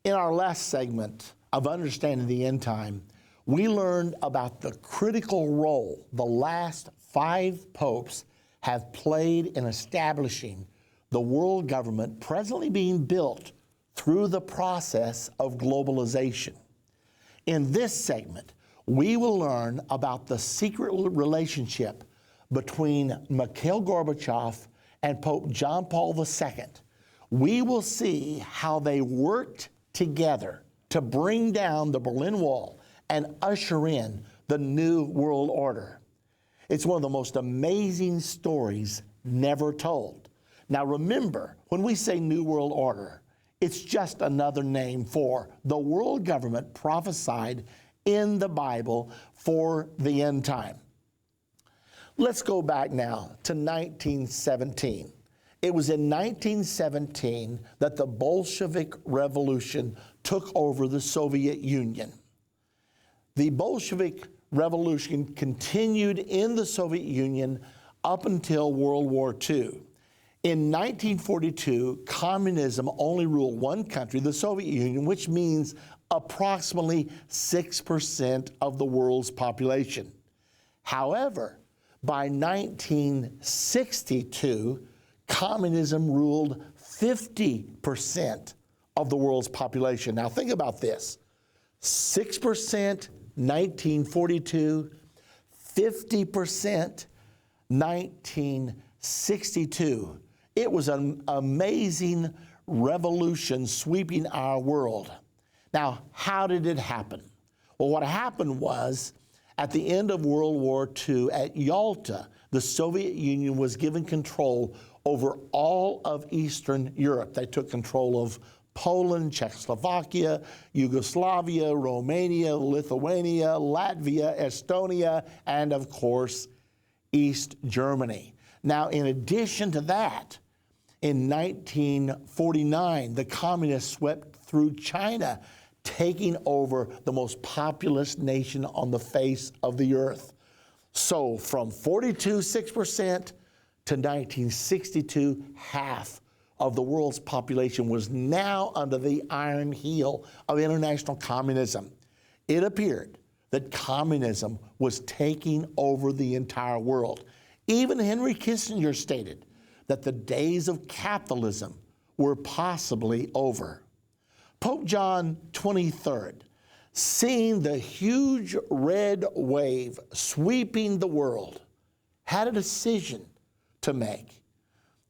In our last segment of Understanding the End Time, we learned about the critical role the last 5 popes have played in establishing the world government presently being built through the process of globalization. In this segment, we will learn about the secret relationship between Mikhail Gorbachev and Pope John Paul II. We will see how they worked together to bring down the Berlin Wall and usher in the New World Order. It's one of the most amazing stories never told. Now remember, when we say New World Order, it's just another name for the world government prophesied in the Bible for the end time. Let's go back now to 1917. It was in 1917 that the Bolshevik Revolution took over the Soviet Union. The Bolshevik Revolution continued in the Soviet Union up until World War II. In 1942, communism only ruled one country, the Soviet Union, which means approximately 6% of the world's population. However, by 1962, communism ruled 50% of the world's population. Now think about this. 6% 1942, 50% 1962. It was an amazing revolution sweeping our world. Now, how did it happen? Well, what happened was, at the end of World War II at Yalta, the Soviet Union was given control over all of Eastern Europe. They took control of Poland, Czechoslovakia, Yugoslavia, Romania, Lithuania, Latvia, Estonia, and of course, East Germany. Now, in addition to that, in 1949, the communists swept through China, taking over the most populous nation on the face of the earth. So from 6% to 1962, half of the world's population was now under the iron heel of international communism. It appeared that communism was taking over the entire world. Even Henry Kissinger stated that the days of capitalism were possibly over. Pope John XXIII, seeing the huge red wave sweeping the world, had a decision to make.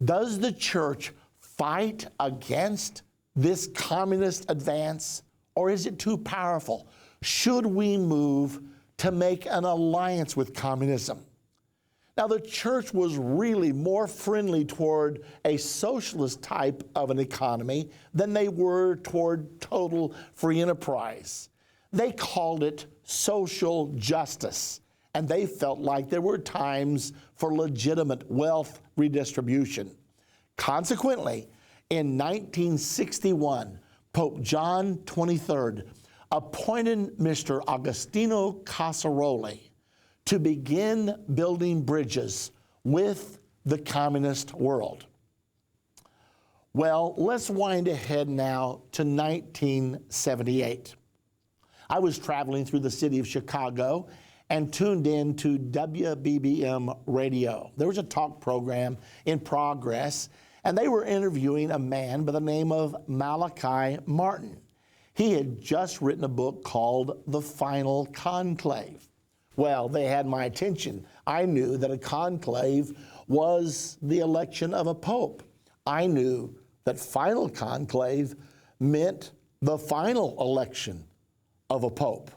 Does the church fight against this communist advance, or is it too powerful? Should we move to make an alliance with communism? Now, the church was really more friendly toward a socialist type of an economy than they were toward total free enterprise. They called it social justice, and they felt like there were times for legitimate wealth redistribution. Consequently, in 1961, Pope John XXIII appointed Mr. Agostino Casaroli to begin building bridges with the communist world. Well, let's wind ahead now to 1978. I was traveling through the city of Chicago and tuned in to WBBM radio. There was a talk program in progress, and they were interviewing a man by the name of Malachi Martin. He had just written a book called The Final Conclave. Well, they had my attention. I knew that a conclave was the election of a pope. I knew that final conclave meant the final election of a pope.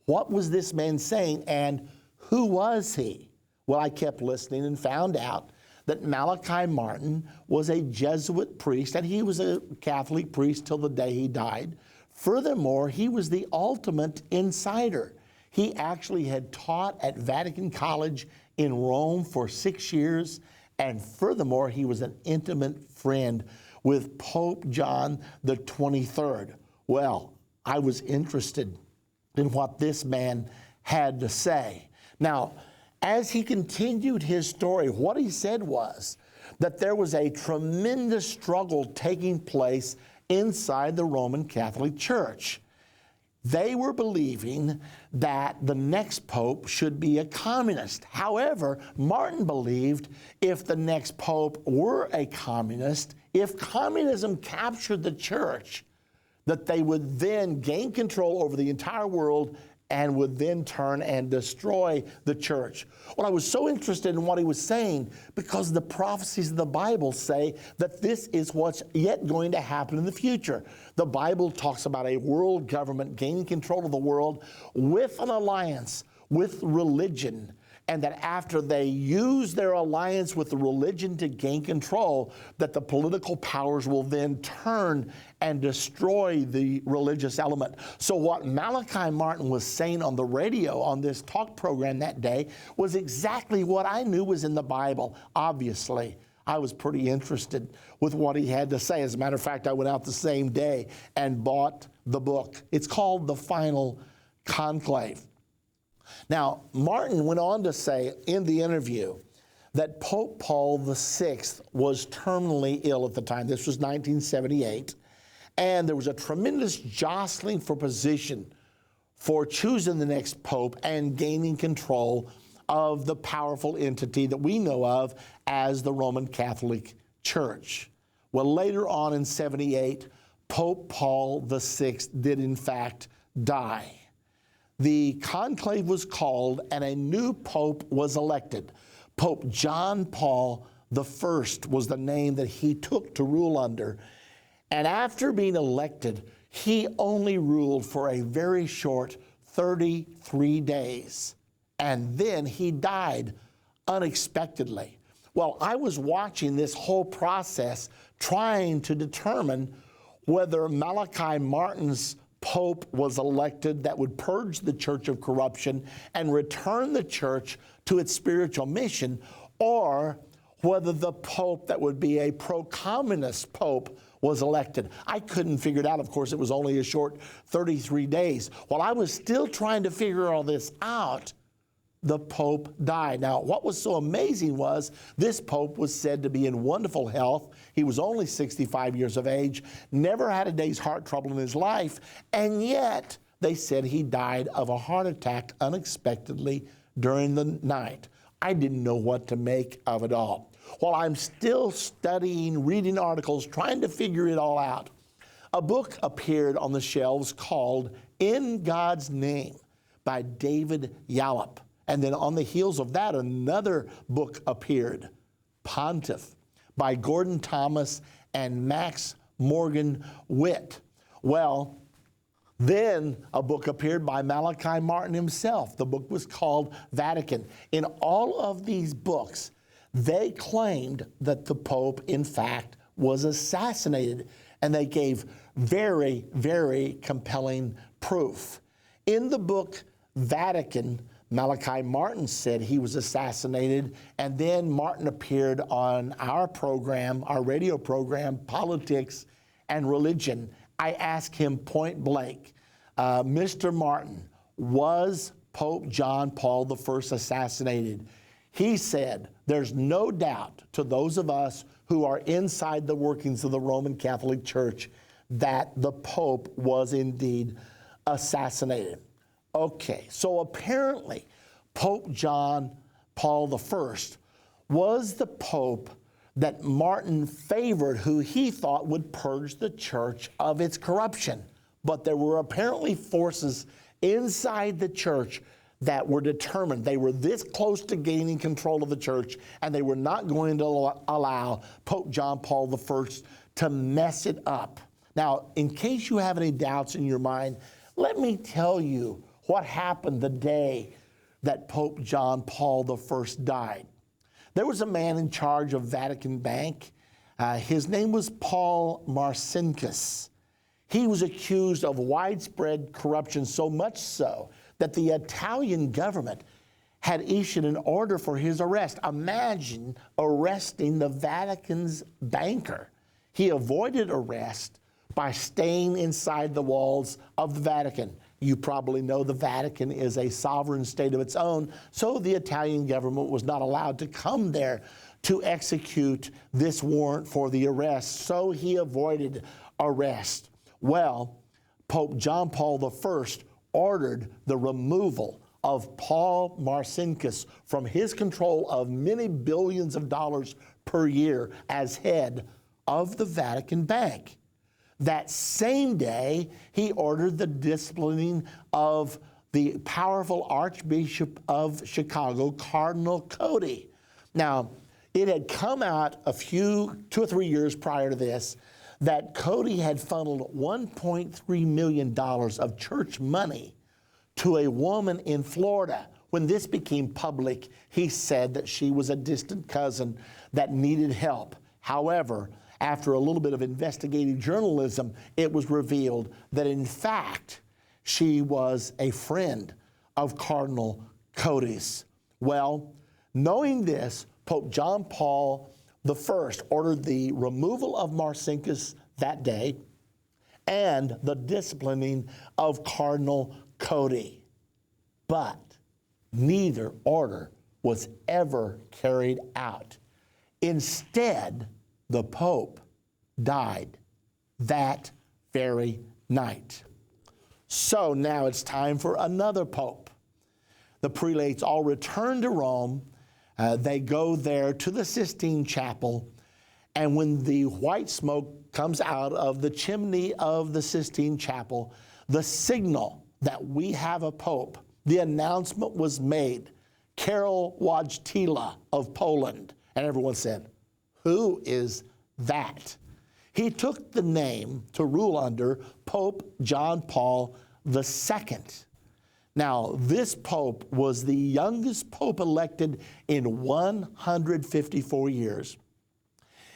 What was this man saying, and who was he? Well, I kept listening and found out that Malachi Martin was a Jesuit priest, and he was a Catholic priest till the day he died. Furthermore, he was the ultimate insider. He actually had taught at Vatican College in Rome for 6 years, and furthermore, he was an intimate friend with Pope John the 23rd. Well, I was interested in what this man had to say. Now, as he continued his story, what he said was that there was a tremendous struggle taking place inside the Roman Catholic Church. They were believing that the next pope should be a communist. However, Martin believed if the next pope were a communist, if communism captured the church, that they would then gain control over the entire world and would then turn and destroy the church. Well, I was so interested in what he was saying because the prophecies of the Bible say that this is what's yet going to happen in the future. The Bible talks about a world government gaining control of the world with an alliance with religion, and that after they use their alliance with the religion to gain control, that the political powers will then turn and destroy the religious element. So what Malachi Martin was saying on the radio on this talk program that day was exactly what I knew was in the Bible. Obviously, I was pretty interested with what he had to say. As a matter of fact, I went out the same day and bought the book. It's called The Final Conclave. Now, Martin went on to say in the interview that Pope Paul VI was terminally ill at the time. This was 1978. And there was a tremendous jostling for position for choosing the next pope and gaining control of the powerful entity that we know of as the Roman Catholic Church. Well, later on in 78, Pope Paul VI did in fact die. The conclave was called and a new pope was elected. Pope John Paul I was the name that he took to rule under. And after being elected, he only ruled for a very short 33 days. And then he died unexpectedly. Well, I was watching this whole process trying to determine whether Malachi Martin's pope was elected that would purge the church of corruption and return the church to its spiritual mission, or whether the pope that would be a pro-communist pope was elected. I couldn't figure it out. Of course, it was only a short 33 days. While I was still trying to figure all this out, the pope died. Now, what was so amazing was this pope was said to be in wonderful health. He was only 65 years of age, never had a day's heart trouble in his life, and yet they said he died of a heart attack unexpectedly during the night. I didn't know what to make of it all. While I'm still studying, reading articles, trying to figure it all out, a book appeared on the shelves called In God's Name by David Yallop. And then on the heels of that, another book appeared, Pontiff, by Gordon Thomas and Max Morgan Witt. Well, then a book appeared by Malachi Martin himself. The book was called Vatican. In all of these books, they claimed that the Pope, in fact, was assassinated, and they gave very, very compelling proof. In the book Vatican, Malachi Martin said he was assassinated, and then Martin appeared on our program, our radio program, Politics and Religion. I asked him point blank, Mr. Martin, was Pope John Paul I assassinated? He said, there's no doubt to those of us who are inside the workings of the Roman Catholic Church that the Pope was indeed assassinated. Okay, so apparently Pope John Paul I was the Pope that Martin favored, who he thought would purge the church of its corruption. But there were apparently forces inside the church that were determined. They were this close to gaining control of the church, and they were not going to allow Pope John Paul I to mess it up. Now, in case you have any doubts in your mind, let me tell you what happened the day that Pope John Paul I died. There was a man in charge of Vatican Bank. His name was Paul Marcinkus. He was accused of widespread corruption, so much so that the Italian government had issued an order for his arrest. Imagine arresting the Vatican's banker. He avoided arrest by staying inside the walls of the Vatican. You probably know the Vatican is a sovereign state of its own, so the Italian government was not allowed to come there to execute this warrant for the arrest. So he avoided arrest. Well, Pope John Paul I ordered the removal of Paul Marcinkus from his control of many billions of dollars per year as head of the Vatican Bank. That same day, he ordered the disciplining of the powerful Archbishop of Chicago, Cardinal Cody. Now, it had come out 2 or 3 years prior to this that Cody had funneled $1.3 million of church money to a woman in Florida. When this became public, he said that she was a distant cousin that needed help. However, after a little bit of investigative journalism, it was revealed that in fact, she was a friend of Cardinal Cody's. Well, knowing this, Pope John Paul I ordered the removal of Marcinkus that day and the disciplining of Cardinal Cody. But neither order was ever carried out. Instead, the Pope died that very night. So now it's time for another Pope. The prelates all return to Rome. They go there to the Sistine Chapel, and when the white smoke comes out of the chimney of the Sistine Chapel, the signal that we have a Pope, the announcement was made, Karol Wojtyla of Poland. And everyone said, "Who is that?" He took the name to rule under Pope John Paul II. Now, this pope was the youngest pope elected in 154 years.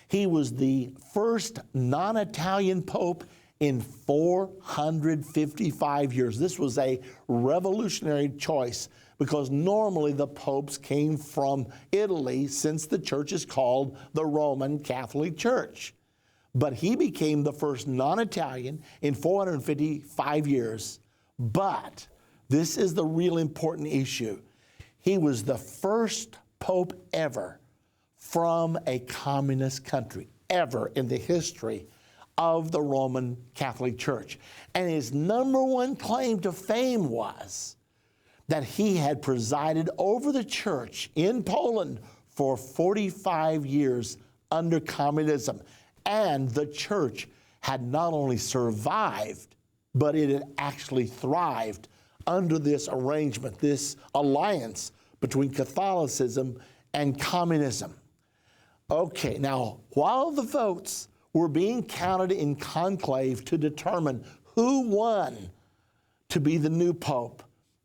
He was the first non-Italian pope in 455 years. This was a revolutionary choice because normally the popes came from Italy, since the church is called the Roman Catholic Church. But he became the first non-Italian in 455 years. But this is the real important issue. He was the first pope ever from a communist country, ever in the history of the Roman Catholic Church. And his number one claim to fame was that he had presided over the church in Poland for 45 years under communism. And the church had not only survived, but it had actually thrived under this arrangement, this alliance between Catholicism and communism. Okay, now, while the votes were being counted in conclave to determine who won to be the new pope,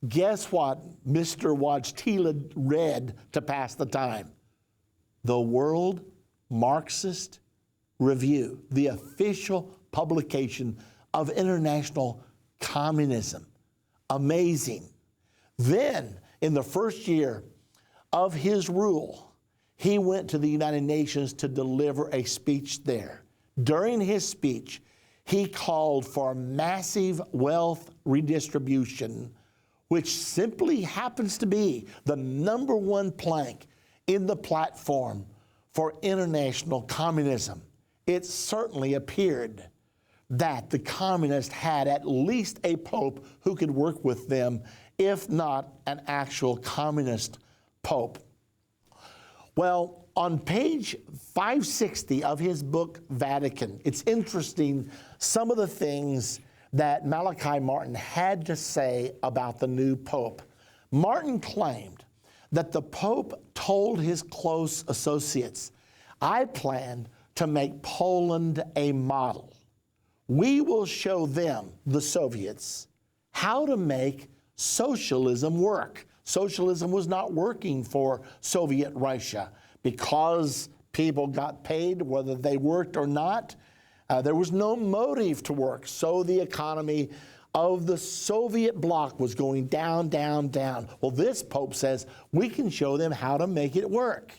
guess what Mr. Wojtyla read to pass the time? The World Marxist Review, the official publication of international communism. Amazing. Then, in the first year of his rule, he went to the United Nations to deliver a speech there. During his speech, he called for massive wealth redistribution, which simply happens to be the number one plank in the platform for international communism. It certainly appeared that the communists had at least a pope who could work with them, if not an actual communist pope. Well, on page 560 of his book, Vatican, it's interesting some of the things that Malachi Martin had to say about the new pope. Martin claimed that the pope told his close associates, "I plan to make Poland a model. We will show them, the Soviets, how to make socialism work." Socialism was not working for Soviet Russia because people got paid whether they worked or not. There was no motive to work, so the economy of the Soviet bloc was going down, down, down. Well, this pope says we can show them how to make it work.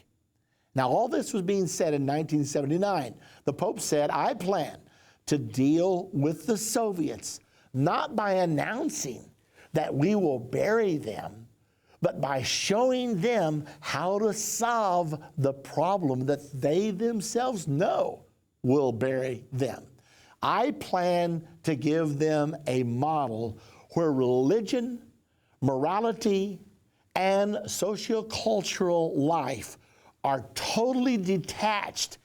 Now, all this was being said in 1979. The pope said, "I plan to deal with the Soviets, not by announcing that we will bury them, but by showing them how to solve the problem that they themselves know will bury them. I plan to give them a model where religion, morality, and sociocultural life are totally detached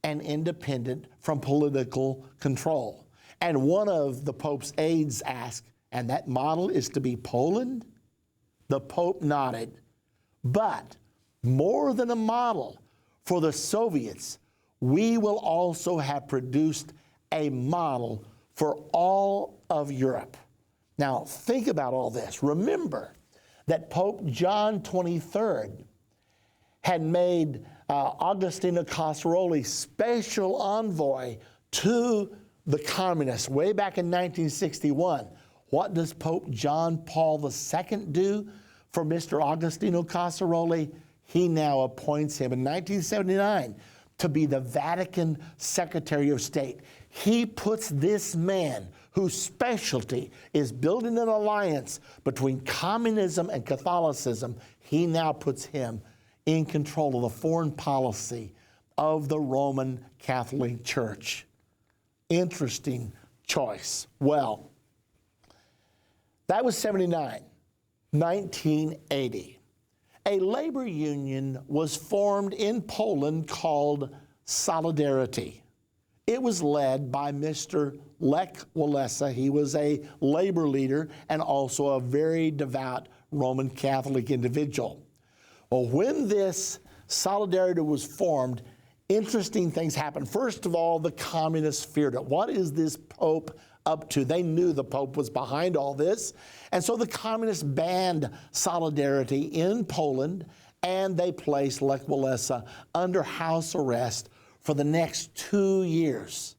and independent from political control. And one of the Pope's aides asked, and that model is to be Poland? The Pope nodded. But more than a model for the Soviets, we will also have produced a model for all of Europe. Now, think about all this. Remember that Pope John XXIII had made Agostino Casaroli special envoy to the communists way back in 1961. What does Pope John Paul II do for Mr. Agostino Casaroli? He now appoints him in 1979 to be the Vatican Secretary of State. He puts this man, whose specialty is building an alliance between communism and Catholicism, he now puts him in control of the foreign policy of the Roman Catholic Church. Interesting choice. Well, that was 79. 1980. A labor union was formed in Poland called Solidarity. It was led by Mr. Lech Walesa. He was a labor leader and also a very devout Roman Catholic individual. Well, when this Solidarity was formed, interesting things happened. First of all, the communists feared it. What is this Pope up to? They knew the Pope was behind all this. And so the communists banned Solidarity in Poland, and they placed Lech Walesa under house arrest for the next 2 years.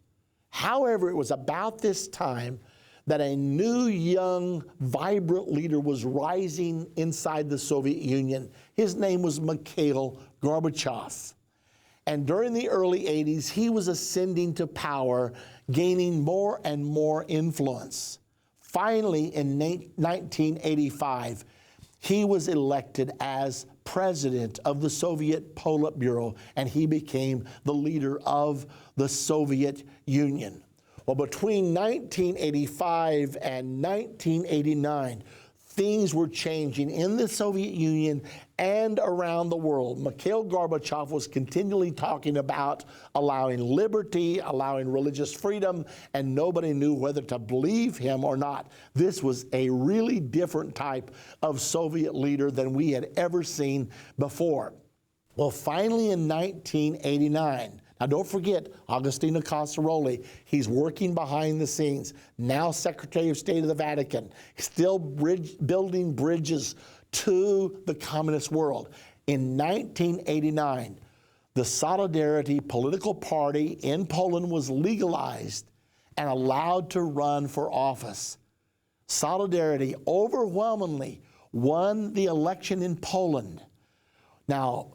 However, it was about this time that a new, young, vibrant leader was rising inside the Soviet Union. His name was Mikhail Gorbachev. And during the early 80s, he was ascending to power, gaining more and more influence. Finally, in 1985, he was elected as president of the Soviet Politburo, and he became the leader of the Soviet Union. Well, between 1985 and 1989, things were changing in the Soviet Union and around the world. Mikhail Gorbachev was continually talking about allowing liberty, allowing religious freedom, and nobody knew whether to believe him or not. This was a really different type of Soviet leader than we had ever seen before. Well, finally in 1989, now don't forget Agostino Casaroli, he's working behind the scenes, now Secretary of State of the Vatican, still building bridges to the communist world. In 1989, the Solidarity political party in Poland was legalized and allowed to run for office. Solidarity overwhelmingly won the election in Poland. Now,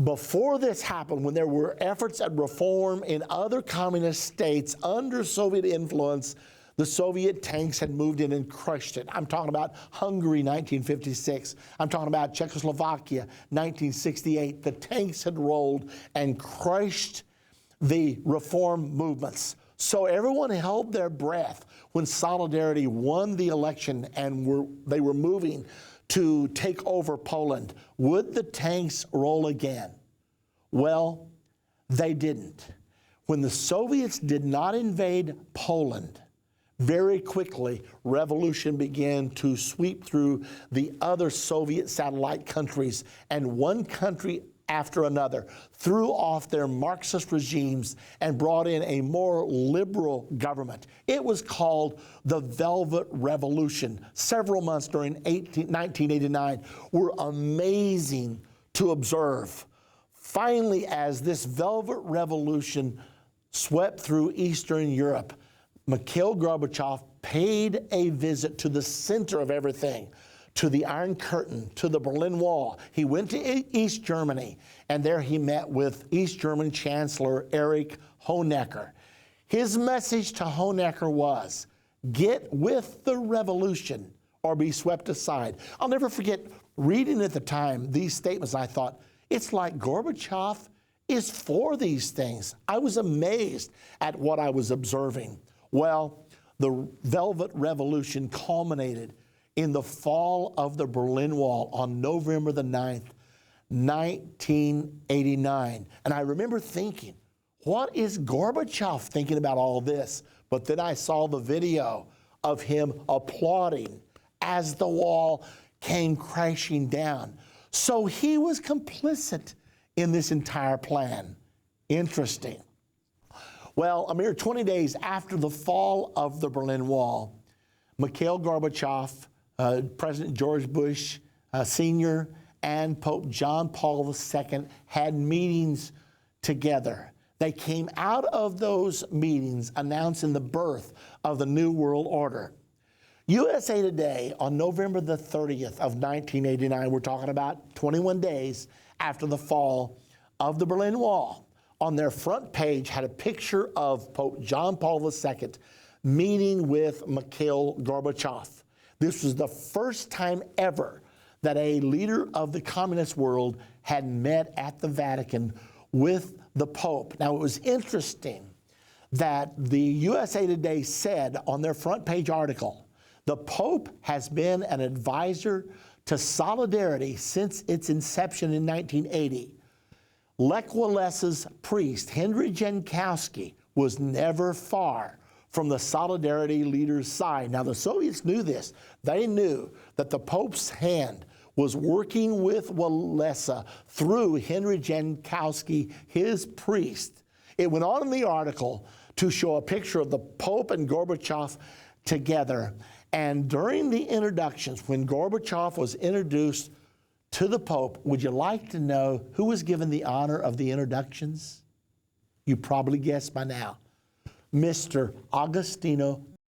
before this happened, when there were efforts at reform in other communist states under Soviet influence, the Soviet tanks had moved in and crushed it. I'm talking about Hungary, 1956. I'm talking about Czechoslovakia, 1968. The tanks had rolled and crushed the reform movements. So everyone held their breath when Solidarity won the election and they were moving to take over Poland. Would the tanks roll again? Well, they didn't. When the Soviets did not invade Poland, very quickly, revolution began to sweep through the other Soviet satellite countries, and one country after another threw off their Marxist regimes and brought in a more liberal government. It was called the Velvet Revolution. Several months during 1989 were amazing to observe. Finally, as this Velvet Revolution swept through Eastern Europe, Mikhail Gorbachev paid a visit to the center of everything, to the Iron Curtain, to the Berlin Wall. He went to East Germany, and there he met with East German Chancellor Erich Honecker. His message to Honecker was, get with the revolution or be swept aside. I'll never forget reading at the time these statements. I thought, it's like Gorbachev is for these things. I was amazed at what I was observing. Well, the Velvet Revolution culminated in the fall of the Berlin Wall on November the 9th, 1989. And I remember thinking, what is Gorbachev thinking about all this? But then I saw the video of him applauding as the wall came crashing down. So he was complicit in this entire plan. Interesting. Well, a mere 20 days after the fall of the Berlin Wall, Mikhail Gorbachev, President George Bush Sr., and Pope John Paul II had meetings together. They came out of those meetings announcing the birth of the New World Order. USA Today on November the 30th of 1989, we're talking about 21 days after the fall of the Berlin Wall, on their front page had a picture of Pope John Paul II meeting with Mikhail Gorbachev. This was the first time ever that a leader of the communist world had met at the Vatican with the Pope. Now, it was interesting that the USA Today said on their front page article, the Pope has been an advisor to Solidarity since its inception in 1980. Lech Wałęsa's priest, Henry Jankowski, was never far from the Solidarity leader's side. Now, the Soviets knew this. They knew that the Pope's hand was working with Wałęsa through Henry Jankowski, his priest. It went on in the article to show a picture of the Pope and Gorbachev together. And during the introductions, when Gorbachev was introduced to the Pope, would you like to know who was given the honor of the introductions? You probably guessed by now. Mr. Agostino